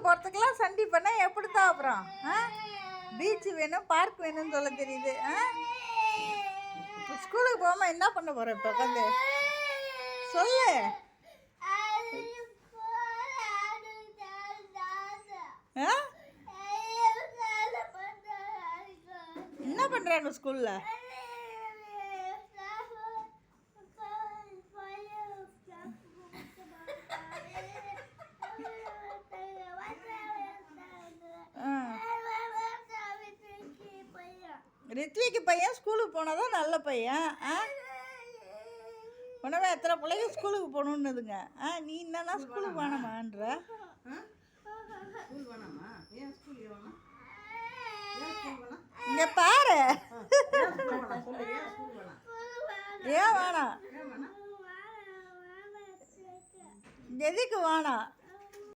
போகிறதுக்கெல்லாம் சண்டி பண்ணால் எப்படி தான் அப்புறம்? பீச்சு வேணும், பார்க் வேணும்னு சொல்ல தெரியுது. ஸ்கூலுக்கு போகாமல் என்ன பண்ண போகிற இப்போ உட்காந்து சொல்லு. என்ன பண்ணுறாங்க ஸ்கூலில்? ரித்விக்கு பையன் ஸ்கூலுக்கு போனால் தான் நல்ல பையன். உடனே எத்தனை பிள்ளைங்க ஸ்கூலுக்கு போகணுன்னுதுங்க. நீ என்னன்னா ஸ்கூலுக்கு வேணாமான்ற? இங்கே பாரு, ஏன் வேணாம்? எதுக்கு வேணாம்?